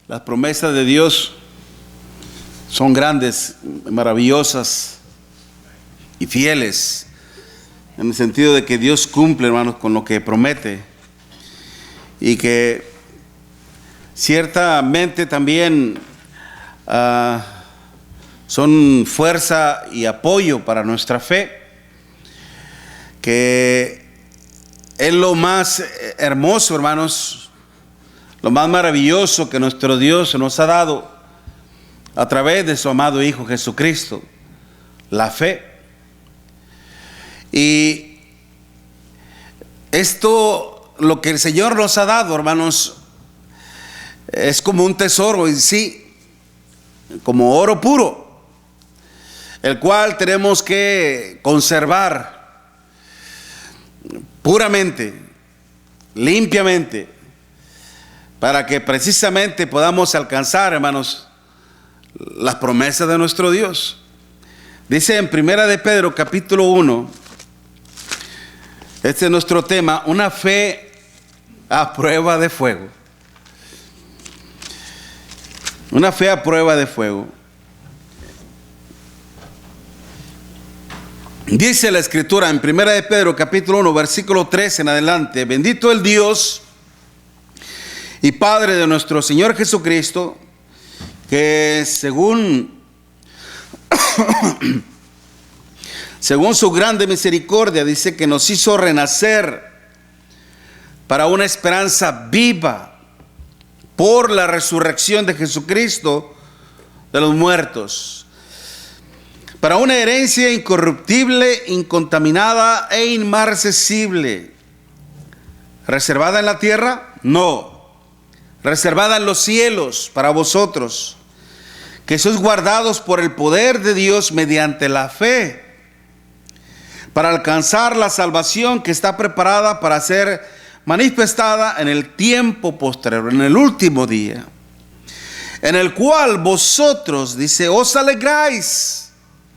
Las promesas de Dios son grandes, maravillosas y fieles, en el sentido de que Dios cumple, hermanos, con lo que promete, y que ciertamente también son fuerza y apoyo para nuestra fe, que es lo más hermoso, hermanos, lo más maravilloso que nuestro Dios nos ha dado a través de su amado Hijo Jesucristo, la fe. Y esto, lo que el Señor nos ha dado, hermanos, es como un tesoro en sí, como oro puro, el cual tenemos que conservar puramente, limpiamente, para que precisamente podamos alcanzar, hermanos, las promesas de nuestro Dios. Dice en Primera de Pedro, capítulo 1, este es nuestro tema, una fe a prueba de fuego. Una fe a prueba de fuego. Dice la Escritura en Primera de Pedro, capítulo 1, versículo 13 en adelante: bendito el Dios y Padre de nuestro Señor Jesucristo, que según su grande misericordia, dice que nos hizo renacer para una esperanza viva por la resurrección de Jesucristo de los muertos, para una herencia incorruptible, incontaminada e inmarcesible, reservada en la tierra, no, reservada en los cielos para vosotros, que sois guardados por el poder de Dios mediante la fe, para alcanzar la salvación que está preparada para ser manifestada en el tiempo posterior, en el último día, en el cual vosotros, dice, os alegráis.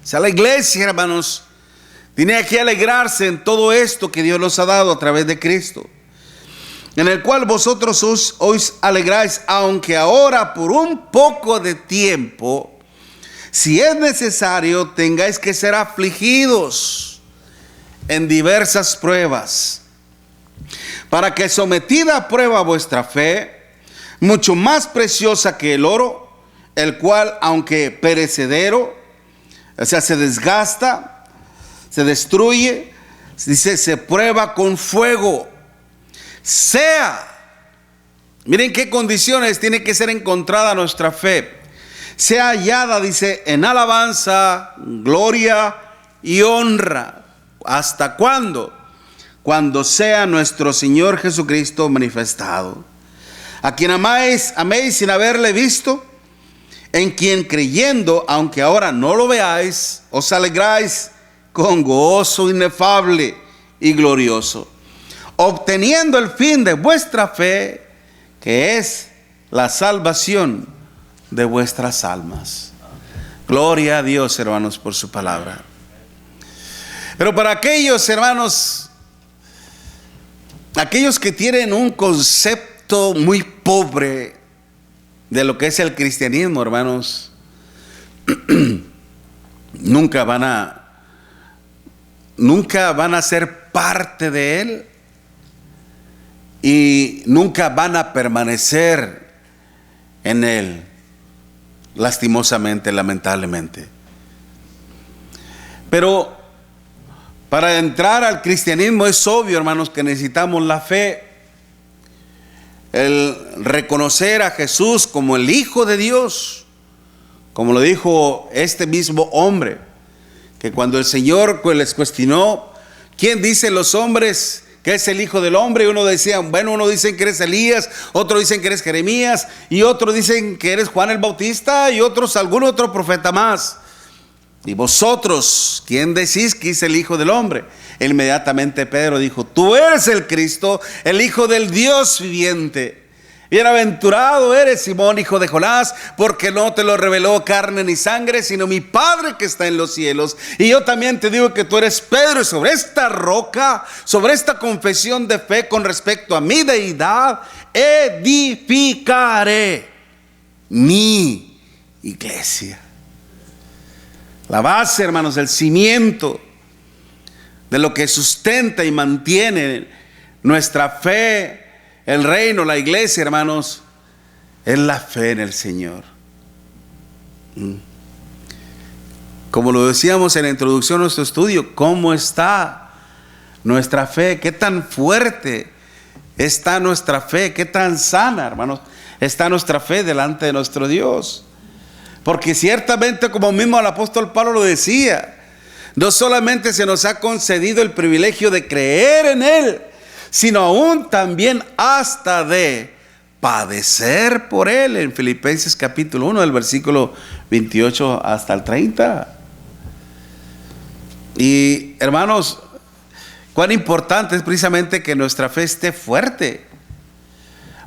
O sea, la iglesia, hermanos, tiene que alegrarse en todo esto que Dios nos ha dado a través de Cristo, en el cual vosotros os alegráis, aunque ahora por un poco de tiempo, si es necesario, tengáis que ser afligidos en diversas pruebas, para que sometida a prueba vuestra fe, mucho más preciosa que el oro, el cual, aunque perecedero, o sea, se desgasta, se destruye, dice, se prueba con fuego, miren qué condiciones tiene que ser encontrada nuestra fe, sea hallada, dice, en alabanza, gloria y honra. ¿Hasta cuándo? Cuando sea nuestro Señor Jesucristo manifestado, a quien améis sin haberle visto, en quien creyendo, aunque ahora no lo veáis, os alegráis con gozo inefable y glorioso, obteniendo el fin de vuestra fe, que es la salvación de vuestras almas. Gloria a Dios, hermanos, por su palabra. Pero para aquellos, hermanos, aquellos que tienen un concepto muy pobre de lo que es el cristianismo, hermanos, nunca van a ser parte de él, y nunca van a permanecer en él, lastimosamente, lamentablemente. Pero para entrar al cristianismo es obvio, hermanos, que necesitamos la fe, el reconocer a Jesús como el Hijo de Dios, como lo dijo este mismo hombre, que cuando el Señor les cuestionó, ¿quién dicen los hombres que es el Hijo del Hombre? Y uno decía, bueno, uno dicen que eres Elías, otro dicen que eres Jeremías, y otros dicen que eres Juan el Bautista, y otros algún otro profeta más. Y vosotros, ¿quién decís que es el Hijo del Hombre? Inmediatamente Pedro dijo, tú eres el Cristo, el Hijo del Dios viviente. Bienaventurado eres, Simón, hijo de Jonás, porque no te lo reveló carne ni sangre, sino mi Padre que está en los cielos. Y yo también te digo que tú eres Pedro, y sobre esta roca, sobre esta confesión de fe con respecto a mi deidad, edificaré mi iglesia. La base, hermanos, el cimiento de lo que sustenta y mantiene nuestra fe, el reino, la iglesia, hermanos, es la fe en el Señor. Como lo decíamos en la introducción a nuestro estudio, ¿cómo está nuestra fe? ¿Qué tan fuerte está nuestra fe? ¿Qué tan sana, hermanos, está nuestra fe delante de nuestro Dios? Porque ciertamente, como mismo el apóstol Pablo lo decía, no solamente se nos ha concedido el privilegio de creer en Él, sino aún también hasta de padecer por Él, en Filipenses capítulo 1, del versículo 28 hasta el 30. Y hermanos, cuán importante es precisamente que nuestra fe esté fuerte,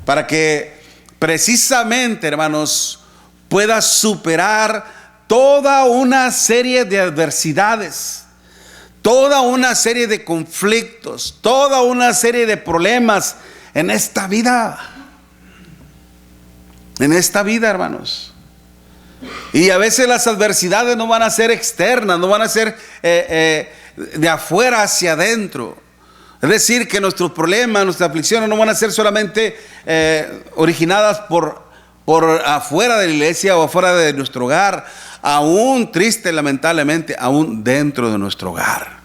para que precisamente, hermanos, pueda superar toda una serie de adversidades, toda una serie de conflictos, toda una serie de problemas en esta vida. En esta vida, hermanos. Y a veces las adversidades no van a ser externas, no van a ser de afuera hacia adentro. Es decir, que nuestros problemas, nuestras aflicciones no van a ser solamente originadas por afuera de la iglesia o afuera de nuestro hogar, aún triste, lamentablemente, aún dentro de nuestro hogar.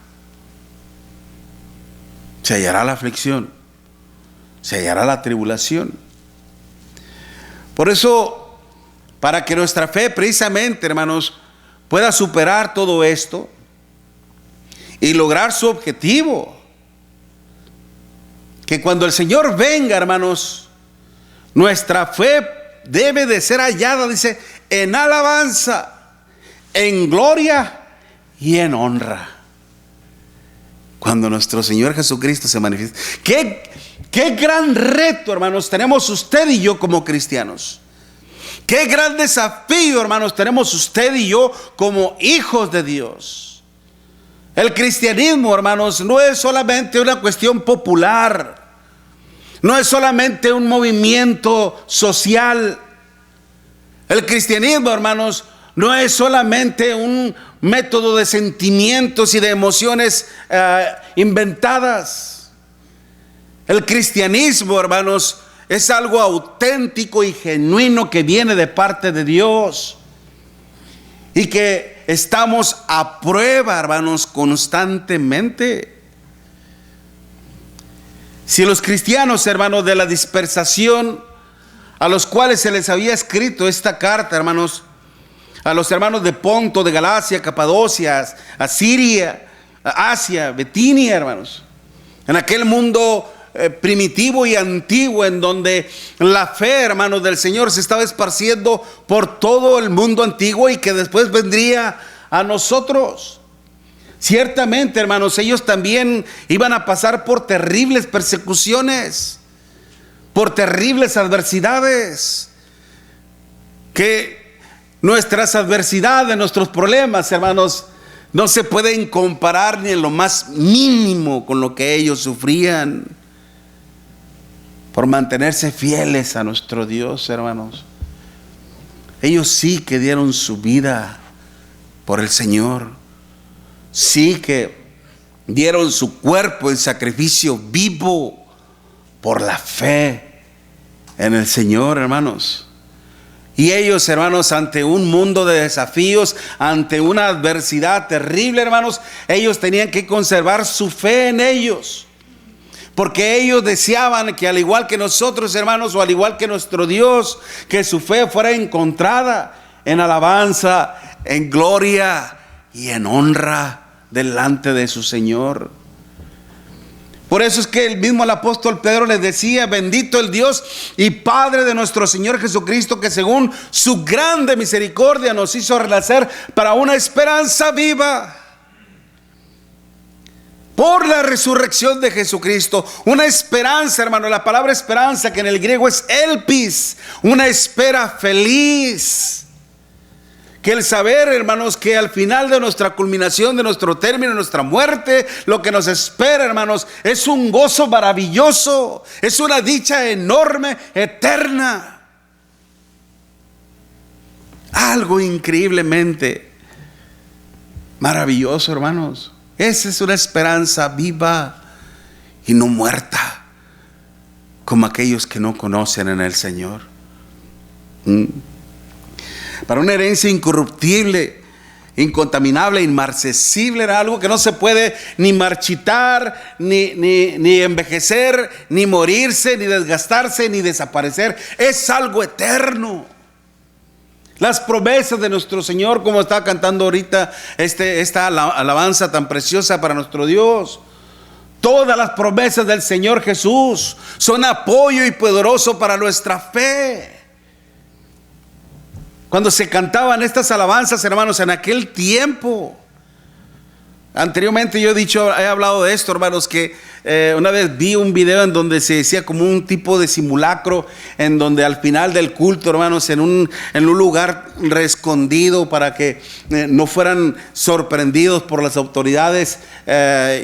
Se hallará la aflicción, se hallará la tribulación. Por eso, para que nuestra fe precisamente, hermanos, pueda superar todo esto y lograr su objetivo, que cuando el Señor venga, hermanos, nuestra fe debe de ser hallada, dice, en alabanza, en gloria y en honra. Cuando nuestro Señor Jesucristo se manifieste. Qué gran reto, hermanos, tenemos usted y yo como cristianos. Qué gran desafío, hermanos, tenemos usted y yo como hijos de Dios. El cristianismo, hermanos, no es solamente una cuestión popular. No es solamente un movimiento social. El cristianismo, hermanos, no es solamente un método de sentimientos y de emociones inventadas. El cristianismo, hermanos, es algo auténtico y genuino que viene de parte de Dios. Y que estamos a prueba, hermanos, constantemente. Si los cristianos, hermanos, de la dispersación, a los cuales se les había escrito esta carta, hermanos, a los hermanos de Ponto, de Galacia, Capadocia, a Siria, a Asia, Bitinia, hermanos, en aquel mundo primitivo y antiguo, en donde la fe, hermanos, del Señor se estaba esparciendo por todo el mundo antiguo y que después vendría a nosotros. Ciertamente, hermanos, ellos también iban a pasar por terribles persecuciones, por terribles adversidades, que nuestras adversidades, nuestros problemas, hermanos, no se pueden comparar ni en lo más mínimo con lo que ellos sufrían por mantenerse fieles a nuestro Dios, hermanos. Ellos sí que dieron su vida por el Señor, sí que dieron su cuerpo en sacrificio vivo por la fe en el Señor, hermanos. Y ellos, hermanos, ante un mundo de desafíos, ante una adversidad terrible, hermanos, ellos tenían que conservar su fe en ellos. Porque ellos deseaban que, al igual que nosotros, hermanos, o al igual que nuestro Dios, que su fe fuera encontrada en alabanza, en gloria y en honra delante de su Señor. Por eso es que el mismo el apóstol Pedro les decía: bendito el Dios y Padre de nuestro Señor Jesucristo, que según su grande misericordia nos hizo renacer para una esperanza viva por la resurrección de Jesucristo. Una esperanza, hermano, la palabra esperanza, que en el griego es elpis, una espera feliz. Que el saber, hermanos, que al final de nuestra culminación, de nuestro término, de nuestra muerte, lo que nos espera, hermanos, es un gozo maravilloso, es una dicha enorme, eterna. Algo increíblemente maravilloso, hermanos. Esa es una esperanza viva y no muerta, como aquellos que no conocen en el Señor. Para una herencia incorruptible, incontaminable, inmarcesible, era algo que no se puede ni marchitar, ni envejecer, ni morirse, ni desgastarse, ni desaparecer. Es algo eterno. Las promesas de nuestro Señor, como estaba cantando ahorita esta alabanza tan preciosa para nuestro Dios. Todas las promesas del Señor Jesús son apoyo y poderoso para nuestra fe. Cuando se cantaban estas alabanzas, hermanos, en aquel tiempo, anteriormente he hablado de esto, hermanos, que una vez vi un video en donde se decía como un tipo de simulacro, en donde al final del culto, hermanos, en un lugar escondido para que no fueran sorprendidos por las autoridades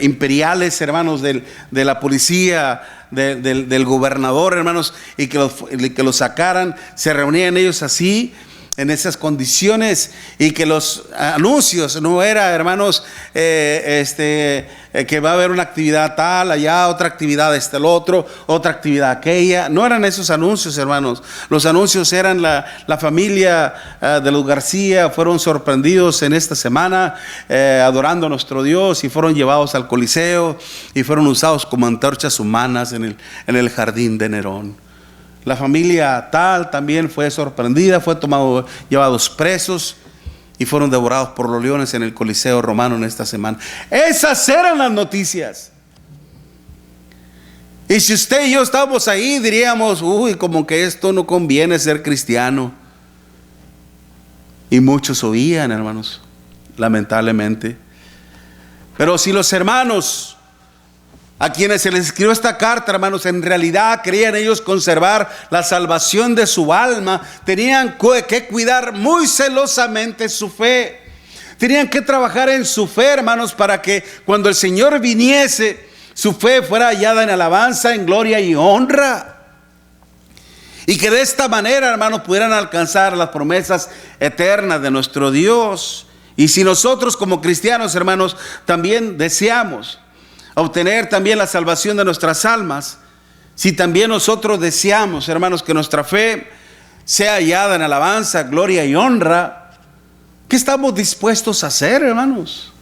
imperiales, hermanos, de la policía, del gobernador, hermanos, y que los sacaran. Se reunían ellos así, en esas condiciones, y que los anuncios no era, hermanos, que va a haber una actividad tal, allá otra actividad, el otro, otra actividad aquella. No eran esos anuncios, hermanos. Los anuncios eran la familia de los García fueron sorprendidos en esta semana adorando a nuestro Dios, y fueron llevados al Coliseo y fueron usados como antorchas humanas en el jardín de Nerón. La familia tal también fue sorprendida, llevados presos y fueron devorados por los leones en el Coliseo romano en esta semana. Esas eran las noticias. Y si usted y yo estábamos ahí, diríamos, uy, como que esto no conviene ser cristiano. Y muchos oían, hermanos, lamentablemente. Pero si los hermanos a quienes se les escribió esta carta, hermanos, en realidad querían ellos conservar la salvación de su alma, tenían que cuidar muy celosamente su fe. Tenían que trabajar en su fe, hermanos, para que cuando el Señor viniese, su fe fuera hallada en alabanza, en gloria y honra. Y que de esta manera, hermanos, pudieran alcanzar las promesas eternas de nuestro Dios. Y si nosotros como cristianos, hermanos, también deseamos obtener también la salvación de nuestras almas, si también nosotros deseamos, hermanos, que nuestra fe sea hallada en alabanza, gloria y honra, ¿qué estamos dispuestos a hacer, hermanos?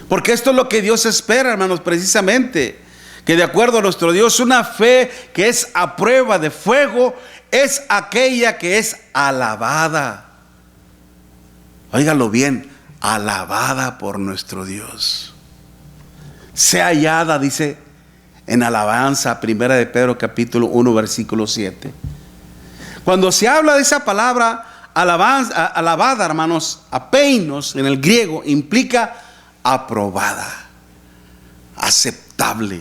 Porque esto es lo que Dios espera, hermanos, precisamente, que de acuerdo a nuestro Dios, una fe que es a prueba de fuego es aquella que es alabada. Óigalo bien, alabada por nuestro Dios. Sea hallada, dice, en alabanza, 1 de Pedro capítulo 1 versículo 7. Cuando se habla de esa palabra alabanza, alabada, hermanos, apeinos en el griego, implica aprobada, aceptable.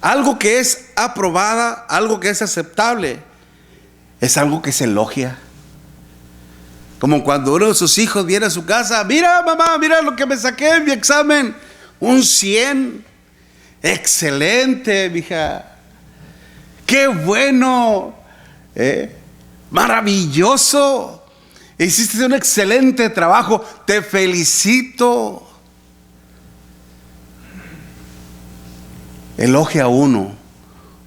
Algo que es aprobada, algo que es aceptable, es algo que se elogia. Como cuando uno de sus hijos viene a su casa, mira mamá, mira lo que me saqué en mi examen. Un 100, excelente, mija. Qué bueno, maravilloso. Hiciste un excelente trabajo, te felicito. Elogia a uno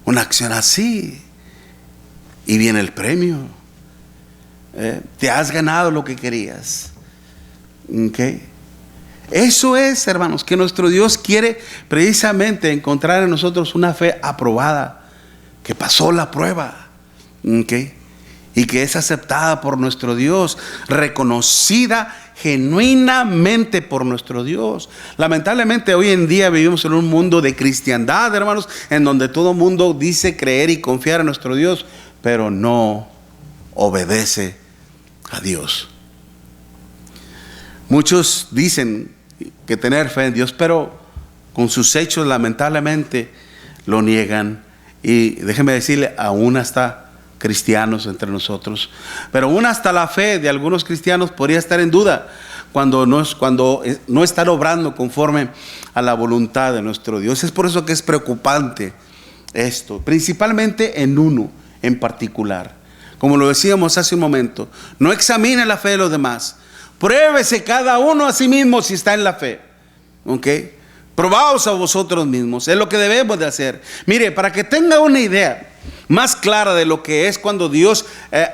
una acción así y viene el premio. Te has ganado lo que querías. ¿Okay? Eso es, hermanos, que nuestro Dios quiere precisamente encontrar en nosotros una fe aprobada, que pasó la prueba, ¿okay? Y que es aceptada por nuestro Dios, reconocida genuinamente por nuestro Dios. Lamentablemente hoy en día vivimos en un mundo de cristiandad, hermanos, en donde todo el mundo dice creer y confiar en nuestro Dios, pero no obedece a Dios. Muchos dicen que tener fe en Dios, pero con sus hechos lamentablemente lo niegan. Y déjeme decirle, aún hasta cristianos entre nosotros, pero aún hasta la fe de algunos cristianos podría estar en duda cuando no están obrando conforme a la voluntad de nuestro Dios. Es por eso que es preocupante esto, principalmente en uno en particular. como lo decíamos hace un momento, no examine la fe de los demás. Pruébese cada uno a sí mismo si está en la fe. ¿Ok? Probaos a vosotros mismos. Es lo que debemos de hacer. Mire, para que tenga una idea más clara de lo que es cuando Dios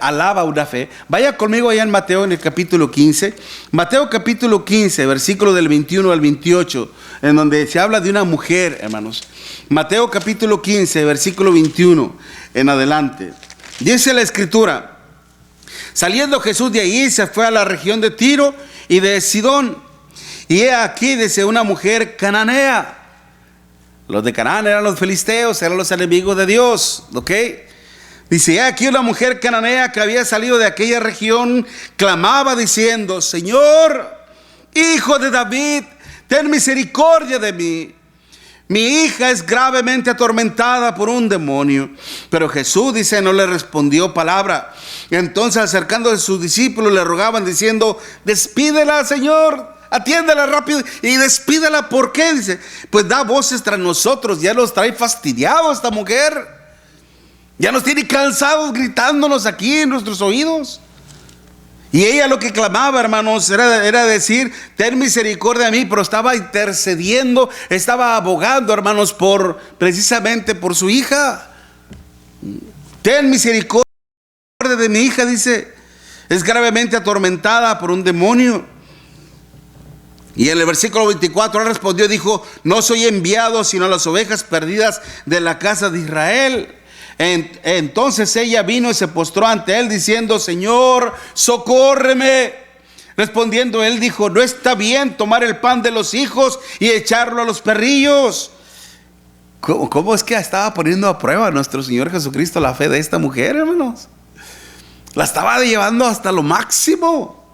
alaba una fe, vaya conmigo allá en Mateo, en el capítulo 15. Mateo capítulo 15, versículo del 21 al 28, en donde se habla de una mujer, hermanos. Mateo capítulo 15, versículo 21 en adelante. Dice la escritura: saliendo Jesús de allí, se fue a la región de Tiro y de Sidón. Y he aquí, dice, una mujer cananea. Los de Canaán eran los filisteos, eran los enemigos de Dios, ¿ok? Dice, he aquí una mujer cananea que había salido de aquella región, clamaba diciendo: Señor, hijo de David, ten misericordia de mí. Mi hija es gravemente atormentada por un demonio. Pero Jesús, dice, no le respondió palabra. Entonces, acercándose a sus discípulos, le rogaban diciendo: despídela, Señor, atiéndela rápido y despídela. ¿Por qué? Dice, pues da voces tras nosotros. Ya nos trae fastidiado esta mujer. Ya nos tiene cansados gritándonos aquí en nuestros oídos. Y ella lo que clamaba, hermanos, era decir: ten misericordia de mí. Pero estaba intercediendo, estaba abogando, hermanos, precisamente por su hija. Ten misericordia de mi hija, dice, es gravemente atormentada por un demonio. Y en el versículo 24 él respondió, dijo: no soy enviado sino a las ovejas perdidas de la casa de Israel. Entonces ella vino y se postró ante él diciendo: Señor, socórreme. Respondiendo él dijo: no está bien tomar el pan de los hijos y echarlo a los perrillos. ¿Cómo es que estaba poniendo a prueba nuestro Señor Jesucristo la fe de esta mujer, hermanos? La estaba llevando hasta lo máximo,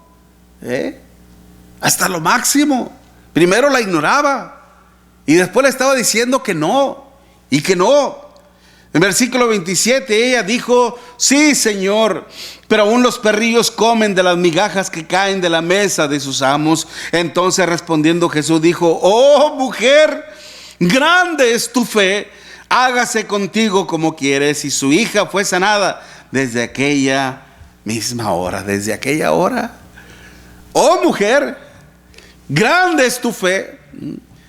hasta lo máximo. Primero la ignoraba y después le estaba diciendo que no y que no. En versículo 27 ella dijo: sí, Señor, pero aún los perrillos comen de las migajas que caen de la mesa de sus amos. Entonces respondiendo Jesús dijo: oh mujer, grande es tu fe, hágase contigo como quieres. Y su hija fue sanada desde aquella misma hora. Desde aquella hora. Oh mujer, grande es tu fe,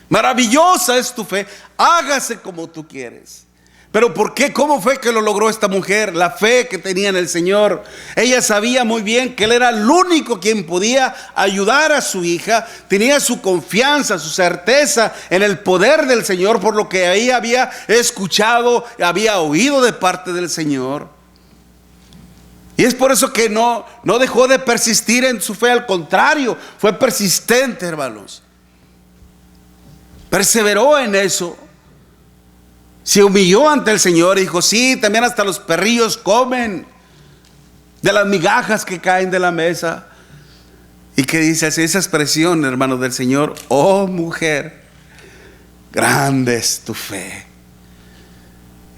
maravillosa es tu fe, hágase como tú quieres. Pero ¿por qué? ¿Cómo fue que lo logró esta mujer? La fe que tenía en el Señor. Ella sabía muy bien que Él era el único quien podía ayudar a su hija. Tenía su confianza, su certeza en el poder del Señor, por lo que ella había escuchado, había oído de parte del Señor. Y es por eso que no dejó de persistir en su fe. Al contrario, fue persistente, hermanos. Perseveró en eso. Se humilló ante el Señor y dijo: sí, también hasta los perrillos comen de las migajas que caen de la mesa. Y que dice así, esa expresión, hermanos, del Señor: oh mujer, grande es tu fe.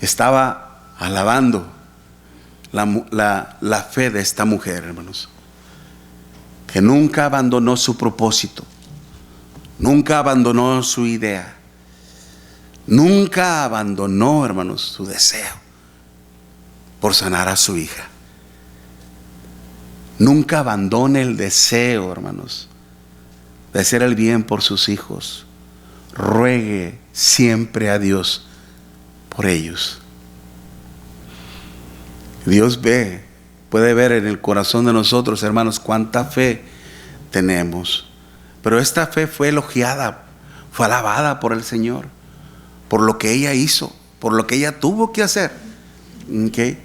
Estaba alabando la fe de esta mujer, hermanos, que nunca abandonó su propósito, nunca abandonó su idea, nunca abandonó, hermanos, su deseo por sanar a su hija. Nunca abandone el deseo, hermanos, de hacer el bien por sus hijos. Ruegue siempre a Dios por ellos. Dios puede ver en el corazón de nosotros, hermanos, cuánta fe tenemos. Pero esta fe fue elogiada, fue alabada por el Señor, por lo que ella hizo, por lo que ella tuvo que hacer. ¿Okay?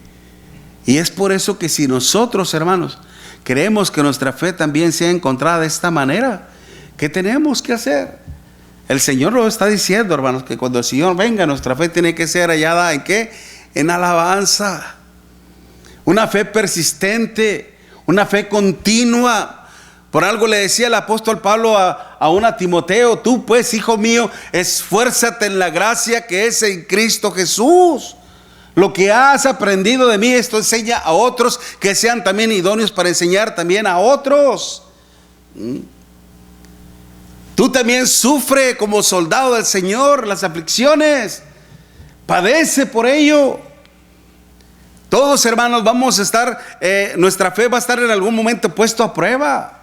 Y es por eso que si nosotros, hermanos, queremos que nuestra fe también sea encontrada de esta manera, ¿qué tenemos que hacer? El Señor lo está diciendo, hermanos, que cuando el Señor venga, nuestra fe tiene que ser hallada ¿en qué? En alabanza. Una fe persistente, una fe continua. Por algo le decía el apóstol Pablo a Timoteo: tú pues, hijo mío, esfuérzate en la gracia que es en Cristo Jesús. Lo que has aprendido de mí, esto enseña a otros, que sean también idóneos para enseñar también a otros. Tú también sufre como soldado del Señor las aflicciones. Padece por ello. Todos, hermanos, vamos a estar, nuestra fe va a estar en algún momento puesto a prueba,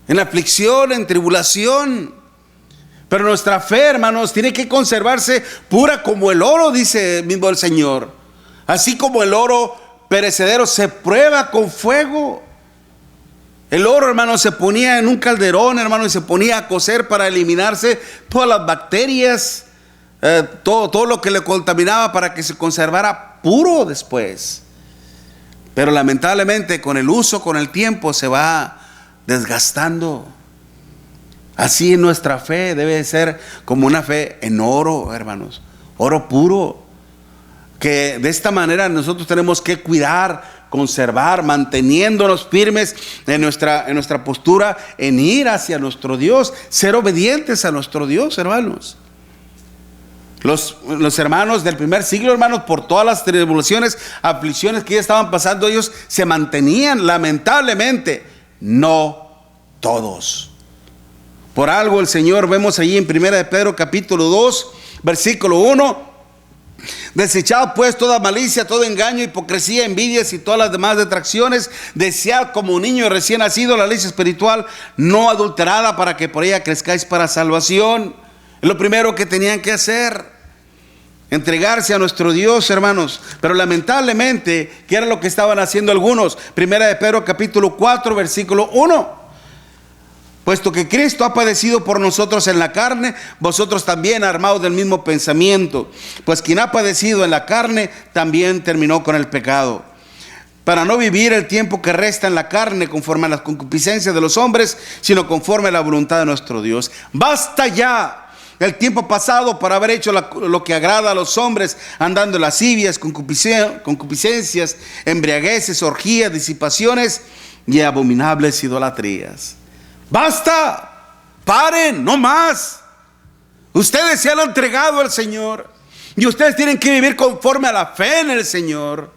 en aflicción, en tribulación. Pero nuestra fe, hermanos, tiene que conservarse pura como el oro, dice mismo el Señor. Así como el oro perecedero se prueba con fuego. El oro, hermanos, se ponía en un calderón, hermanos, y se ponía a cocer para eliminarse todas las bacterias, todo lo que le contaminaba, para que se conservara puro después. Pero lamentablemente con el uso, con el tiempo, se va desgastando. Así nuestra fe debe ser como una fe en oro, hermanos, oro puro, que de esta manera nosotros tenemos que cuidar, conservar, manteniéndonos firmes en nuestra postura, en ir hacia nuestro Dios, ser obedientes a nuestro Dios, hermanos. Los hermanos del primer siglo, hermanos, por todas las tribulaciones, aflicciones que ya estaban pasando, ellos se mantenían, lamentablemente, no todos. Por algo el Señor, vemos allí en 1 de Pedro capítulo 2, versículo 1: desechad pues toda malicia, todo engaño, hipocresía, envidias y todas las demás detracciones. Desead como un niño recién nacido la leche espiritual no adulterada, para que por ella crezcáis para salvación. Es lo primero que tenían que hacer, entregarse a nuestro Dios, hermanos. Pero lamentablemente, ¿qué era lo que estaban haciendo algunos? 1 de Pedro capítulo 4, versículo 1: puesto que Cristo ha padecido por nosotros en la carne, vosotros también armados del mismo pensamiento. Pues quien ha padecido en la carne, también terminó con el pecado, para no vivir el tiempo que resta en la carne conforme a las concupiscencias de los hombres, sino conforme a la voluntad de nuestro Dios. Basta ya el tiempo pasado para haber hecho lo que agrada a los hombres, andando en lascivias, concupiscencias, embriagueces, orgías, disipaciones y abominables idolatrías. Basta, paren, no más. Ustedes se han entregado al Señor y ustedes tienen que vivir conforme a la fe en el Señor.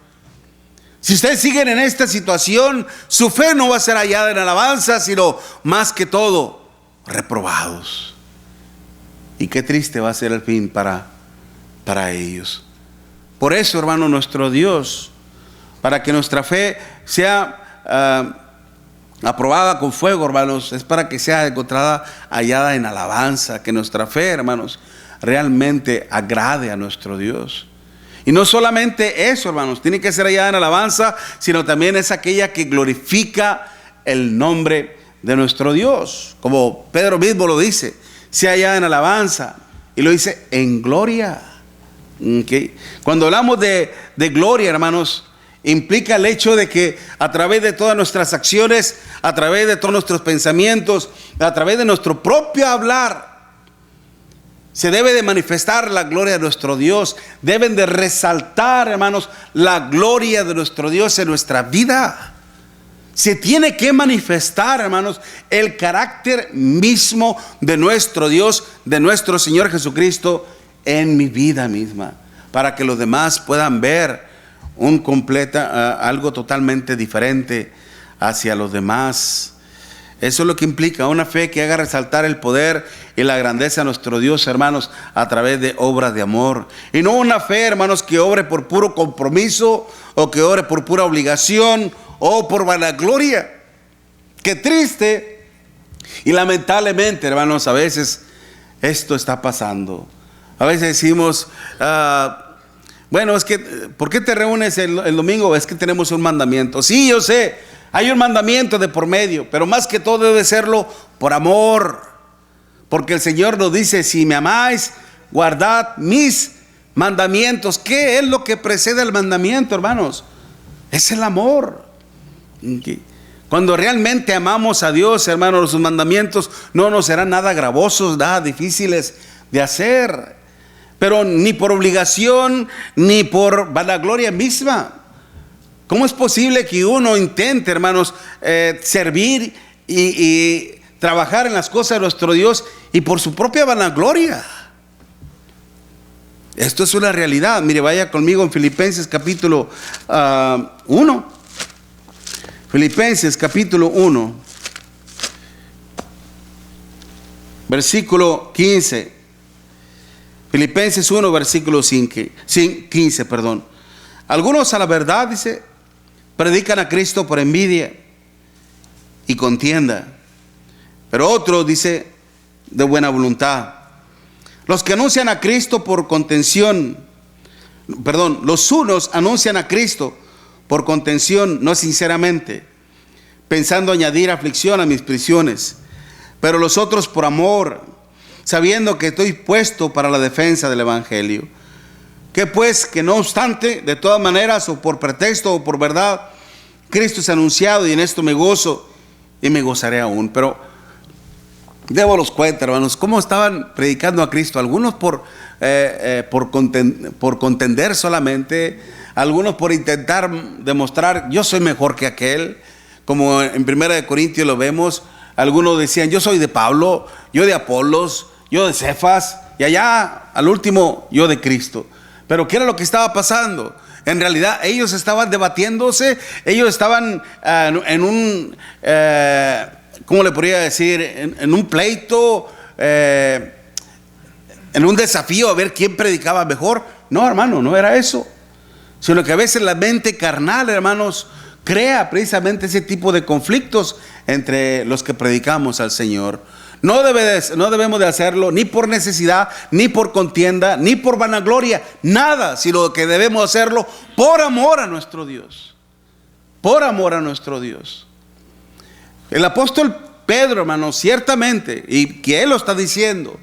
Si ustedes siguen en esta situación, su fe no va a ser hallada en alabanza, sino más que todo reprobados. Y qué triste va a ser el fin para ellos. Por eso, hermano, nuestro Dios, para que nuestra fe sea aprobada con fuego, hermanos, es para que sea encontrada, hallada en alabanza, que nuestra fe, hermanos, realmente agrade a nuestro Dios. Y no solamente eso, hermanos, tiene que ser hallada en alabanza, sino también es aquella que glorifica el nombre de nuestro Dios. Como Pedro mismo lo dice, sea hallada en alabanza, y lo dice en gloria. ¿Okay? Cuando hablamos de gloria, hermanos, implica el hecho de que a través de todas nuestras acciones, a través de todos nuestros pensamientos, a través de nuestro propio hablar, se debe de manifestar la gloria de nuestro Dios. Deben de resaltar, hermanos, la gloria de nuestro Dios en nuestra vida. Se tiene que manifestar, hermanos, el carácter mismo de nuestro Dios, de nuestro Señor Jesucristo en mi vida misma, para que los demás puedan ver algo totalmente diferente hacia los demás. Eso es lo que implica una fe que haga resaltar el poder y la grandeza de nuestro Dios, hermanos, a través de obras de amor. Y no una fe, hermanos, que obre por puro compromiso, o que obre por pura obligación, o por vanagloria. Qué triste. Y lamentablemente, hermanos, a veces esto está pasando. A veces decimos, bueno, es que, ¿por qué te reúnes el domingo? Es que tenemos un mandamiento. Sí, yo sé, hay un mandamiento de por medio, pero más que todo debe serlo por amor. Porque el Señor nos dice, si me amáis, guardad mis mandamientos. ¿Qué es lo que precede al mandamiento, hermanos? Es el amor. Cuando realmente amamos a Dios, hermanos, sus mandamientos no nos serán nada gravosos, nada difíciles de hacer. Pero ni por obligación, ni por vanagloria misma. ¿Cómo es posible que uno intente, hermanos, servir y trabajar en las cosas de nuestro Dios y por su propia vanagloria? Esto es una realidad. Mire, vaya conmigo en Filipenses capítulo 1. Filipenses capítulo 1, versículo 15. Filipenses 1, versículo 15, perdón. Algunos a la verdad, dice, predican a Cristo por envidia y contienda, pero otros, dice, de buena voluntad. Los que anuncian a Cristo por contención, los unos anuncian a Cristo por contención, no sinceramente, pensando añadir aflicción a mis prisiones, pero los otros por amor, sabiendo que estoy puesto para la defensa del Evangelio. Que pues, que no obstante, de todas maneras, o por pretexto o por verdad, Cristo es anunciado, y en esto me gozo y me gozaré aún. Pero démoslos cuenta, hermanos, cómo estaban predicando a Cristo. Algunos por contender solamente, algunos por intentar demostrar, yo soy mejor que aquel, como en 1 Corintios lo vemos. Algunos decían, yo soy de Pablo, yo de Apolos, yo de Cefas, y allá al último yo de Cristo. Pero ¿qué era lo que estaba pasando? En realidad ellos estaban debatiéndose, ellos estaban en un, ¿cómo le podría decir? En un pleito, en un desafío a ver quién predicaba mejor. No, hermano, no era eso. Sino que a veces la mente carnal, hermanos, crea precisamente ese tipo de conflictos entre los que predicamos al Señor. No debemos de hacerlo ni por necesidad, ni por contienda, ni por vanagloria, nada, sino que debemos hacerlo por amor a nuestro Dios. Por amor a nuestro Dios. El apóstol Pedro, hermanos, ciertamente, y que él lo está diciendo,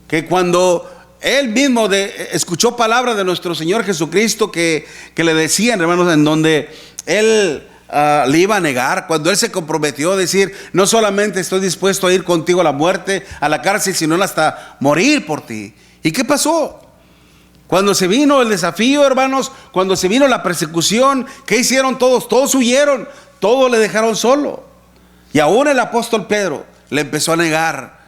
que cuando él mismo escuchó palabras de nuestro Señor Jesucristo que le decían, hermanos, en donde él le iba a negar, cuando él se comprometió a decir, no solamente estoy dispuesto a ir contigo a la muerte, a la cárcel, sino hasta morir por ti. ¿Y qué pasó? Cuando se vino el desafío, hermanos, cuando se vino la persecución, ¿qué hicieron todos? Todos huyeron, todos le dejaron solo. Y aún el apóstol Pedro le empezó a negar,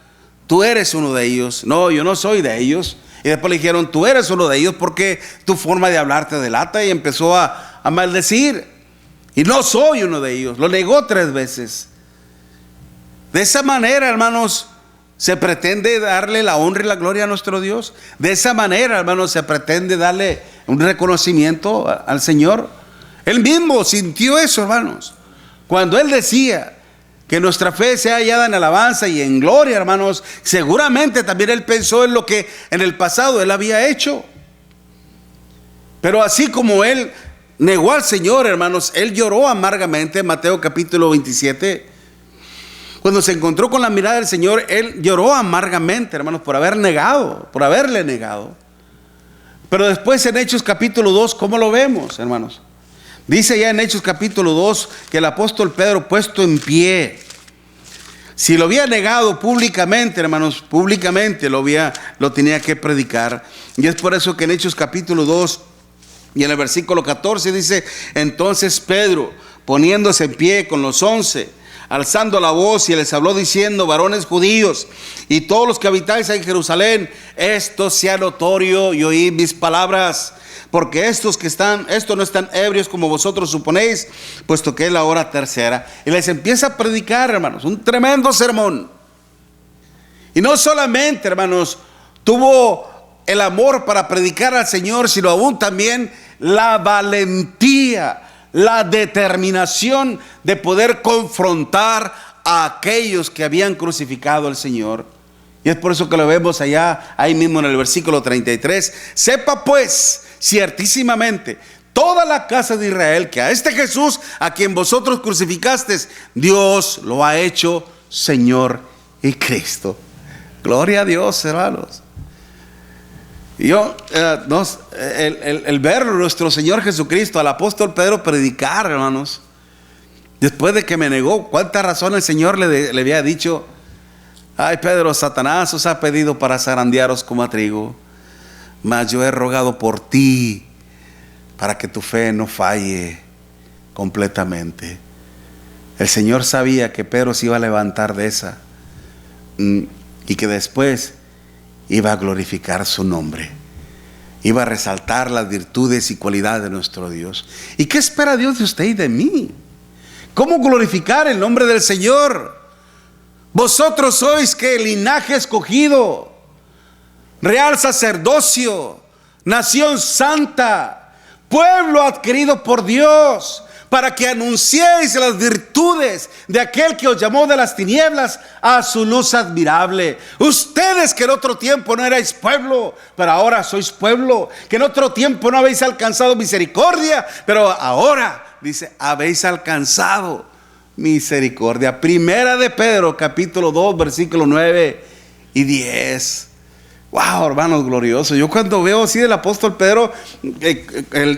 tú eres uno de ellos. No, yo no soy de ellos. Y después le dijeron, tú eres uno de ellos porque tu forma de hablar te delata, y empezó a maldecir. Y no soy uno de ellos. Lo negó 3 veces. De esa manera, hermanos, se pretende darle la honra y la gloria a nuestro Dios. De esa manera, hermanos, se pretende darle un reconocimiento al Señor. Él mismo sintió eso, hermanos, cuando él decía que nuestra fe sea hallada en alabanza y en gloria, hermanos. Seguramente también él pensó en lo que en el pasado él había hecho. Pero así como él negó al Señor, hermanos, él lloró amargamente. Mateo capítulo 27, cuando se encontró con la mirada del Señor, él lloró amargamente, hermanos, por haberle negado. Pero después en Hechos capítulo 2, ¿cómo lo vemos, hermanos? Dice ya en Hechos capítulo 2 que el apóstol Pedro, puesto en pie, si lo había negado públicamente, hermanos, públicamente lo tenía que predicar. Y es por eso que en Hechos capítulo 2 y en el versículo 14 dice, entonces Pedro, poniéndose en pie con los 11, alzando la voz, y les habló diciendo, varones judíos y todos los que habitáis en Jerusalén, esto sea notorio y oíd mis palabras, porque estos no están ebrios como vosotros suponéis, puesto que es la hora tercera. Y les empieza a predicar, hermanos, un tremendo sermón. Y no solamente, hermanos, tuvo el amor para predicar al Señor, sino aún también la valentía, la determinación de poder confrontar a aquellos que habían crucificado al Señor. Y es por eso que lo vemos ahí mismo en el versículo 33. Sepa pues ciertísimamente toda la casa de Israel que a este Jesús, a quien vosotros crucificasteis, Dios lo ha hecho Señor y Cristo. Gloria a Dios, hermanos. El ver a nuestro Señor Jesucristo, al apóstol Pedro predicar, hermanos, después de que me negó, cuánta razón el Señor le había dicho, ay Pedro, Satanás os ha pedido para zarandearos como a trigo, mas yo he rogado por ti para que tu fe no falle completamente. El Señor sabía que Pedro se iba a levantar de esa y que después iba a glorificar su nombre, iba a resaltar las virtudes y cualidades de nuestro Dios. ¿Y qué espera Dios de usted y de mí? ¿Cómo glorificar el nombre del Señor? Vosotros sois que linaje escogido, real sacerdocio, nación santa, pueblo adquirido por Dios, para que anunciéis las virtudes de aquel que os llamó de las tinieblas a su luz admirable. Ustedes que en otro tiempo no erais pueblo, pero ahora sois pueblo. Que en otro tiempo no habéis alcanzado misericordia, pero ahora, dice, habéis alcanzado misericordia. Primera de Pedro, capítulo 2, versículo 9 y 10. Wow, hermanos, glorioso. Yo cuando veo así del apóstol Pedro,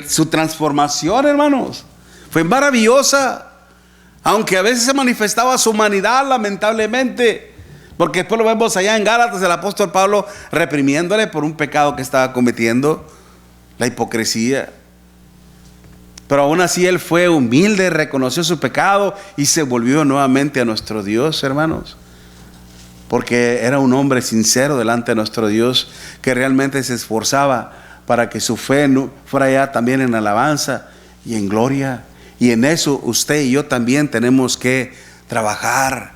su transformación, hermanos, fue maravillosa. Aunque a veces se manifestaba su humanidad, lamentablemente, porque después lo vemos allá en Gálatas, el apóstol Pablo reprimiéndole por un pecado que estaba cometiendo, la hipocresía. Pero aún así él fue humilde, reconoció su pecado y se volvió nuevamente a nuestro Dios, hermanos. Porque era un hombre sincero delante de nuestro Dios, que realmente se esforzaba para que su fe fuera ya también en alabanza y en gloria. Y en eso usted y yo también tenemos que trabajar.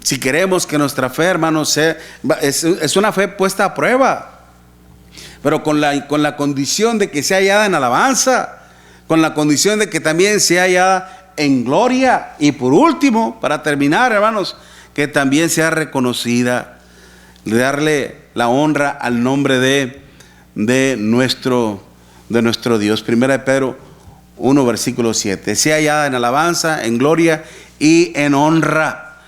Si queremos que nuestra fe, hermanos, es una fe puesta a prueba, pero con la condición de que sea hallada en alabanza, con la condición de que también sea hallada en gloria. Y por último, para terminar, hermanos, que también sea reconocida, darle la honra al nombre de nuestro Dios. Primera de Pedro 1, versículo 7. Sea hallada en alabanza, en gloria y en honra.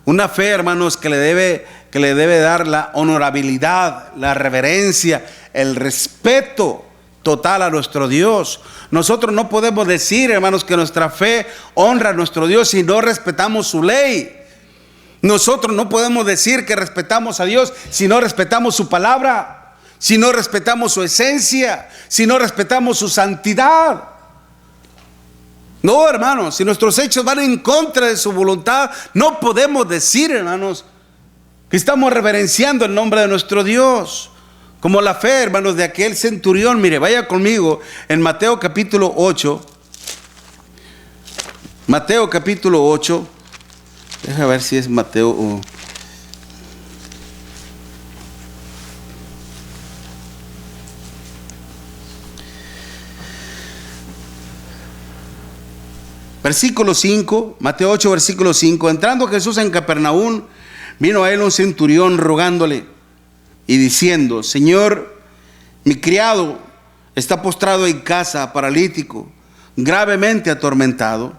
Una fe, hermanos, que le debe dar la honorabilidad, la reverencia, el respeto total a nuestro Dios. Nosotros no podemos decir, hermanos, que nuestra fe honra a nuestro Dios si no respetamos su ley. Nosotros no podemos decir que respetamos a Dios si no respetamos su palabra, si no respetamos su esencia, si no respetamos su santidad. No, hermanos, si nuestros hechos van en contra de su voluntad, no podemos decir, hermanos, que estamos reverenciando el nombre de nuestro Dios. Como la fe, hermanos, de aquel centurión. Mire, vaya conmigo en Mateo capítulo 8. Mateo capítulo 8. Deja ver si es Mateo. Versículo 5, Mateo 8, versículo 5. Entrando Jesús en Capernaum, vino a él un centurión rogándole y diciendo: Señor, mi criado está postrado en casa, paralítico, gravemente atormentado.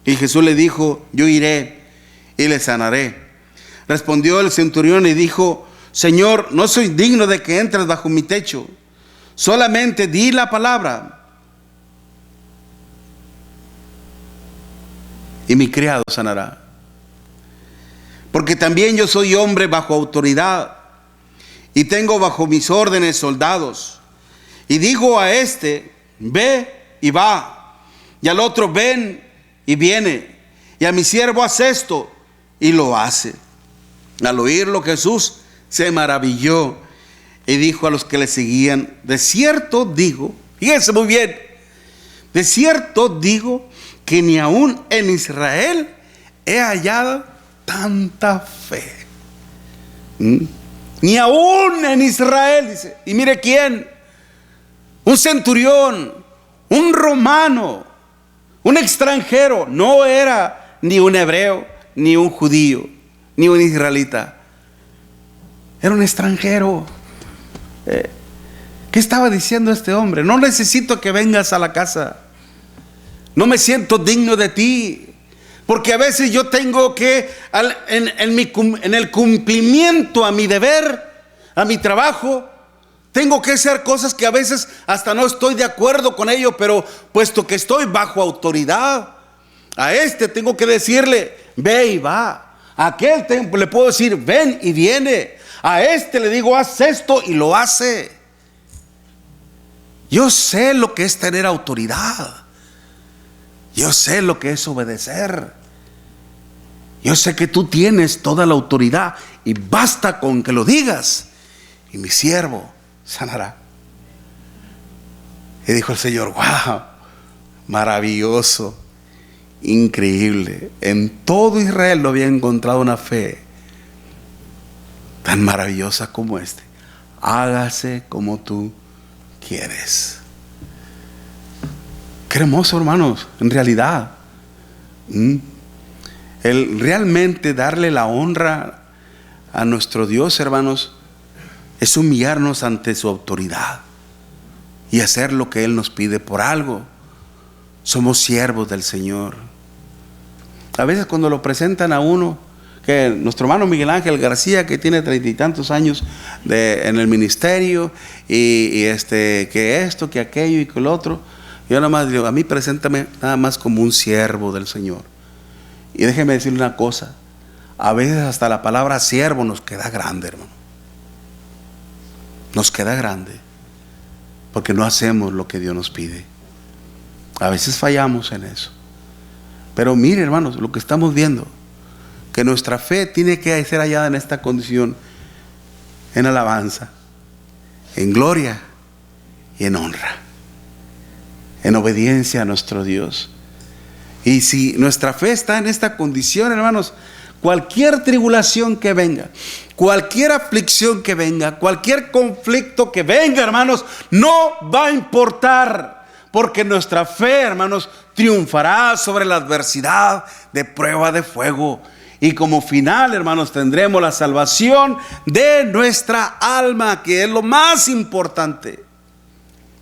Y Jesús le dijo: yo iré y le sanaré. Respondió el centurión y dijo: Señor, no soy digno de que entres bajo mi techo, solamente di la palabra y mi criado sanará. Porque también yo soy hombre bajo autoridad y tengo bajo mis órdenes soldados. Y digo a este: ve y va, y al otro: ven y viene, y a mi siervo: haz esto, y lo hace. Al oírlo, Jesús se maravilló y dijo a los que le seguían: de cierto digo, fíjense muy bien, de cierto digo que ni aún en Israel he hallado tanta fe. Ni aún en Israel, dice. Y mire quién: un centurión, un romano, un extranjero. No era ni un hebreo, ni un judío, ni un israelita. Era un extranjero. ¿Qué estaba diciendo este hombre? No necesito que vengas a la casa. No me siento digno de ti. Porque a veces yo tengo que, en el cumplimiento a mi deber, a mi trabajo, tengo que hacer cosas que a veces hasta no estoy de acuerdo con ello, pero puesto que estoy bajo autoridad, a este tengo que decirle: ve y va. A aquel le puedo decir: ven y viene. A este le digo: haz esto, y lo hace. Yo sé lo que es tener autoridad. Yo sé lo que es obedecer. Yo sé que tú tienes toda la autoridad y basta con que lo digas y mi siervo sanará. Y dijo el Señor: wow, maravilloso, increíble. En todo Israel no había encontrado una fe tan maravillosa como este. Hágase como tú quieres. Qué hermoso, hermanos, en realidad. El realmente darle la honra a nuestro Dios, hermanos, es humillarnos ante su autoridad y hacer lo que Él nos pide. Por algo somos siervos del Señor. A veces cuando lo presentan a uno, que nuestro hermano Miguel Ángel García, que tiene 30 y tantos años en el ministerio, que esto, que aquello y que lo otro, yo nada más digo, a mí preséntame nada más como un siervo del Señor. Y déjeme decirle una cosa, a veces hasta la palabra siervo nos queda grande, hermano. Nos queda grande, porque no hacemos lo que Dios nos pide. A veces fallamos en eso. Pero mire, hermanos, lo que estamos viendo, que nuestra fe tiene que ser hallada en esta condición, en alabanza, en gloria y en honra, en obediencia a nuestro Dios. Y si nuestra fe está en esta condición, hermanos, cualquier tribulación que venga, cualquier aflicción que venga, cualquier conflicto que venga, hermanos, no va a importar, porque nuestra fe, hermanos, triunfará sobre la adversidad de prueba de fuego. Y como final, hermanos, tendremos la salvación de nuestra alma, que es lo más importante,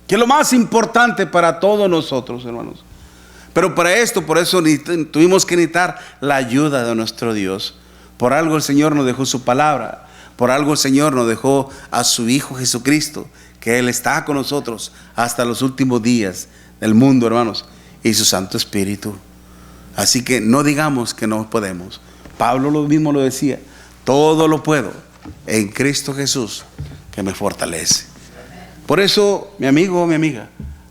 que es lo más importante para todos nosotros, hermanos. Pero para esto, por eso tuvimos que necesitar la ayuda de nuestro Dios. Por algo el Señor nos dejó su palabra, por algo el Señor nos dejó a su Hijo Jesucristo, que Él está con nosotros hasta los últimos días del mundo, hermanos, y su Santo Espíritu. Así que no digamos que no podemos. Pablo lo mismo lo decía: todo lo puedo en Cristo Jesús, que me fortalece. Por eso, mi amigo o mi amiga,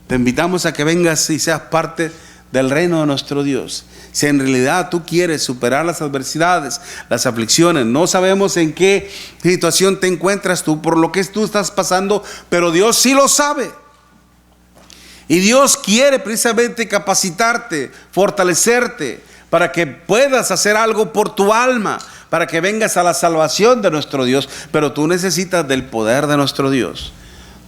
te invitamos a que vengas y seas parte del reino de nuestro Dios. Si en realidad tú quieres superar las adversidades, las aflicciones, no sabemos en qué situación te encuentras tú, por lo que tú estás pasando, pero Dios sí lo sabe. Y Dios quiere precisamente capacitarte, fortalecerte, para que puedas hacer algo por tu alma, para que vengas a la salvación de nuestro Dios. Pero tú necesitas del poder de nuestro Dios.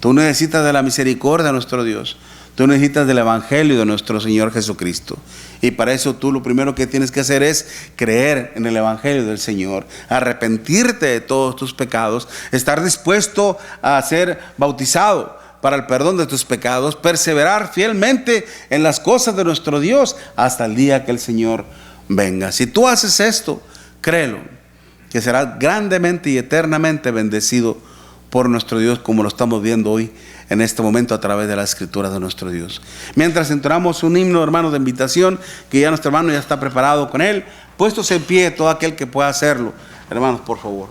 Tú necesitas de la misericordia de nuestro Dios. Tú necesitas del evangelio de nuestro Señor Jesucristo. Y para eso tú lo primero que tienes que hacer es creer en el evangelio del Señor, arrepentirte de todos tus pecados, estar dispuesto a ser bautizado para el perdón de tus pecados, perseverar fielmente en las cosas de nuestro Dios hasta el día que el Señor venga. Si tú haces esto, créelo, que serás grandemente y eternamente bendecido por nuestro Dios, como lo estamos viendo hoy en este momento a través de la escritura de nuestro Dios. Mientras entonamos un himno, hermanos, de invitación, que ya nuestro hermano ya está preparado con él, puestos en pie todo aquel que pueda hacerlo. Hermanos, por favor.